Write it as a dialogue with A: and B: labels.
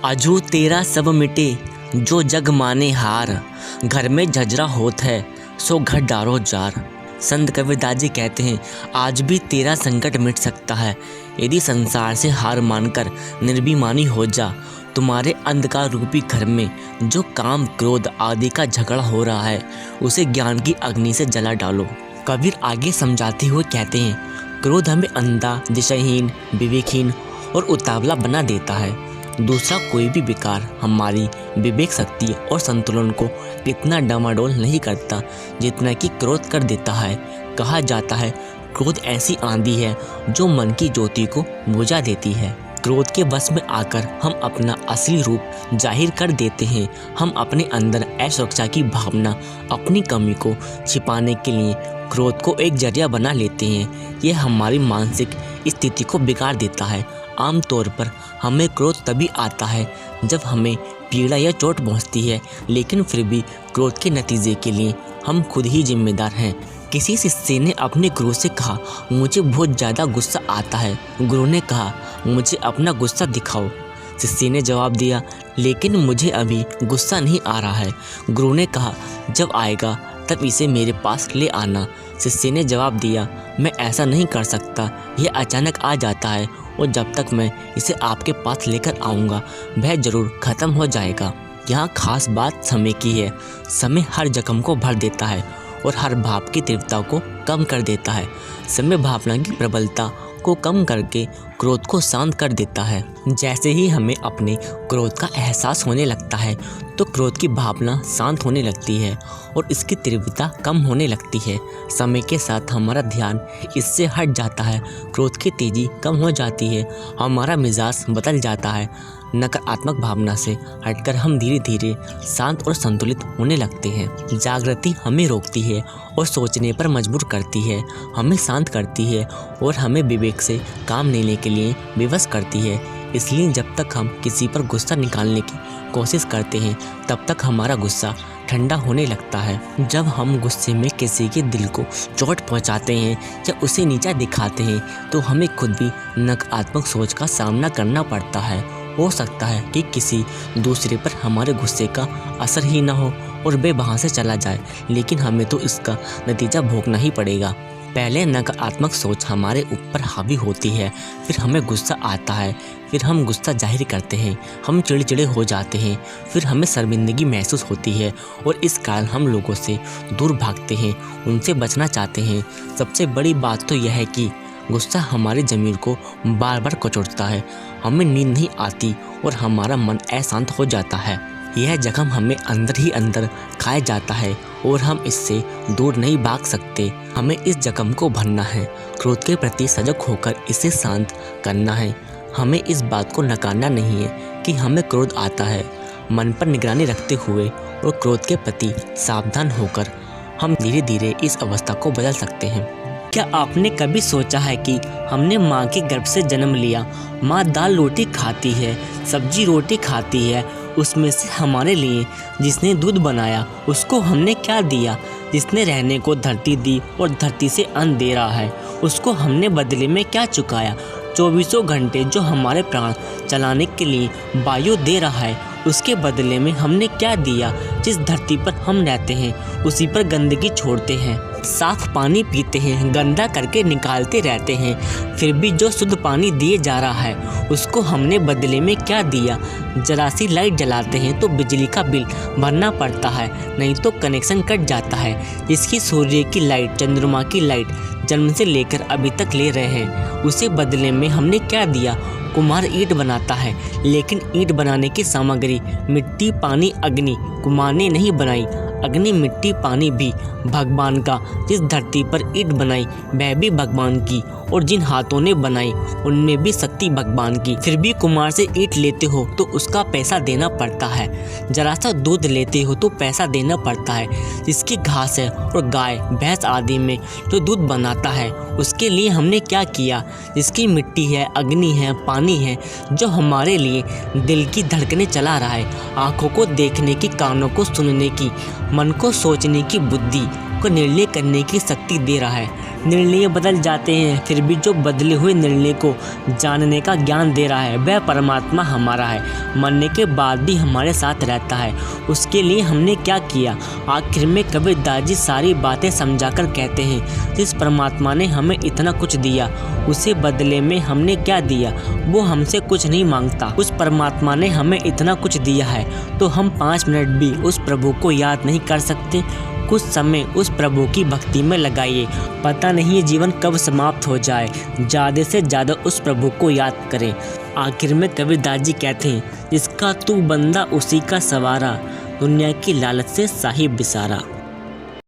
A: आजू तेरा सब मिटे जो जग माने हार, घर में झजरा होत है सो घर डारो जार। संत कबीरदास जी कहते हैं आज भी तेरा संकट मिट सकता है यदि संसार से हार मानकर निर्भिमानी हो जा। तुम्हारे अंधकार रूपी घर में जो काम क्रोध आदि का झगड़ा हो रहा है उसे ज्ञान की अग्नि से जला डालो। कबीर आगे समझाते हुए कहते हैं क्रोध हमें अंधा, दिशाहीन, विवेकहीन और उतावला बना देता है। दूसरा कोई भी विकार हमारी विवेक शक्ति और संतुलन को इतना डामाडोल नहीं करता जितना कि क्रोध कर देता है। कहा जाता है क्रोध ऐसी आंधी है जो मन की ज्योति को बुझा देती है। क्रोध के वश में आकर हम अपना असली रूप जाहिर कर देते हैं। हम अपने अंदर असुरक्षा की भावना, अपनी कमी को छिपाने के लिए क्रोध को एक जरिया बना लेते हैं। यह हमारी मानसिक स्थिति को बिगाड़ देता है। आमतौर पर हमें क्रोध तभी आता है जब हमें पीड़ा या चोट पहुंचती है, लेकिन फिर भी क्रोध के नतीजे के लिए हम खुद ही जिम्मेदार हैं। किसी शिष्य ने अपने गुरु से कहा मुझे बहुत ज़्यादा गुस्सा आता है। गुरु ने कहा मुझे अपना गुस्सा दिखाओ। शिष्य ने जवाब दिया लेकिन मुझे अभी गुस्सा नहीं आ रहा है। गुरु ने कहा जब आएगा तब इसे मेरे पास ले आना। शिष्य ने जवाब दिया मैं ऐसा नहीं कर सकता, यह अचानक आ जाता है और जब तक मैं इसे आपके पास लेकर आऊँगा वह ज़रूर ख़त्म हो जाएगा। यहाँ खास बात समय की है। समय हर जख्म को भर देता है और हर भाव की तीव्रता को कम कर देता है। समय भावना की प्रबलता को कम करके क्रोध को शांत कर देता है। जैसे ही हमें अपने क्रोध का एहसास होने लगता है तो क्रोध की भावना शांत होने लगती है और इसकी तीव्रता कम होने लगती है। समय के साथ हमारा ध्यान इससे हट जाता है, क्रोध की तेजी कम हो जाती है, हमारा मिजाज बदल जाता है। नकारात्मक भावना से हटकर हम धीरे धीरे शांत और संतुलित होने लगते हैं। जागृति हमें रोकती है और सोचने पर मजबूर करती है, हमें शांत करती है और हमें विवेक से काम लेने के लिए विवश करती है। इसलिए जब तक हम किसी पर गुस्सा निकालने की कोशिश करते हैं तब तक हमारा गुस्सा ठंडा होने लगता है। जब हम गुस्से में किसी के दिल को चोट पहुंचाते हैं या उसे नीचा दिखाते हैं तो हमें खुद भी नकारात्मक सोच का सामना करना पड़ता है। हो सकता है कि किसी दूसरे पर हमारे गुस्से का असर ही ना हो और वे वहाँ से चला जाए, लेकिन हमें तो इसका नतीजा भोगना ही पड़ेगा। पहले नकारात्मक सोच हमारे ऊपर हावी होती है, फिर हमें गुस्सा आता है, फिर हम गुस्सा जाहिर करते हैं, हम चिड़चिड़े हो जाते हैं, फिर हमें शर्मिंदगी महसूस होती है और इस कारण हम लोगों से दूर भागते हैं, उनसे बचना चाहते हैं। सबसे बड़ी बात तो यह है कि गुस्सा हमारे ज़मीर को बार बार कचोटता है, हमें नींद नहीं आती और हमारा मन अशांत हो जाता है। यह जख्म हमें अंदर ही अंदर खाया जाता है और हम इससे दूर नहीं भाग सकते। हमें इस जख्म को भरना है, क्रोध के प्रति सजग होकर इसे शांत करना है। हमें इस बात को नकारना नहीं है कि हमें क्रोध आता है। मन पर निगरानी रखते हुए और क्रोध के प्रति सावधान होकर हम धीरे धीरे इस अवस्था को बदल सकते हैं। क्या आपने कभी सोचा है कि हमने माँ के गर्भ से जन्म लिया, माँ दाल रोटी खाती है, सब्जी रोटी खाती है, उसमें से हमारे लिए जिसने दूध बनाया उसको हमने क्या दिया? जिसने रहने को धरती दी और धरती से अन्न दे रहा है उसको हमने बदले में क्या चुकाया? 24 घंटे जो हमारे प्राण चलाने के लिए वायु दे रहा है उसके बदले में हमने क्या दिया? जिस धरती पर हम रहते हैं उसी पर गंदगी छोड़ते हैं, साफ पानी पीते हैं, गंदा करके निकालते रहते हैं, फिर भी जो शुद्ध पानी दिए जा रहा है उसको हमने बदले में क्या दिया? जरा सी लाइट जलाते हैं तो बिजली का बिल भरना पड़ता है, नहीं तो कनेक्शन कट जाता है। जिसकी सूर्य की लाइट, चंद्रमा की लाइट जन्म से लेकर अभी तक ले रहे हैं, उसे बदले में हमने क्या दिया? कुम्हार ईंट बनाता है लेकिन ईंट बनाने की सामग्री मिट्टी, पानी, अग्नि कुम्हार ने नहीं बनाई। अग्नि, मिट्टी, पानी भी भगवान का। जिस धरती पर ईंट बनाई वह भी भगवान की और जिन हाथों ने बनाई उनमें भी शक्ति भगवान की। फिर भी कुम्हार से ईंट लेते हो तो उसका पैसा देना पड़ता है, जरा सा दूध लेते हो तो पैसा देना पड़ता है। जिसकी घास है और गाय भैंस आदि में जो दूध बनाता है उसके लिए हमने क्या किया? जिसकी मिट्टी है, अग्नि है, पानी है, जो हमारे लिए दिल की धड़कनें चला रहा है, आँखों को देखने की, कानों को सुनने की, मन को सोचने की बुद्धि को निर्णय करने की शक्ति दे रहा है। निर्णय बदल जाते हैं, फिर भी जो बदले हुए निर्णय को जानने का ज्ञान दे रहा है वह परमात्मा हमारा है। मरने के बाद भी हमारे साथ रहता है। उसके लिए हमने क्या किया? आखिर में कबीरदास जी सारी बातें समझाकर कहते हैं, जिस परमात्मा ने हमें इतना कुछ दिया उसे बदले में हमने क्या दिया? वो हमसे कुछ नहीं मांगता। उस परमात्मा ने हमें इतना कुछ दिया है तो हम 5 मिनट भी उस प्रभु को याद नहीं कर सकते? कुछ समय उस प्रभु की भक्ति में लगाइए। पता नहीं ये जीवन कब समाप्त हो जाए। ज़्यादा से ज़्यादा उस प्रभु को याद करें। आखिर में कबीरदास जी कहते हैं, जिसका तू बंदा उसी का सवारा, दुनिया की लालच से साहिब बिसारा।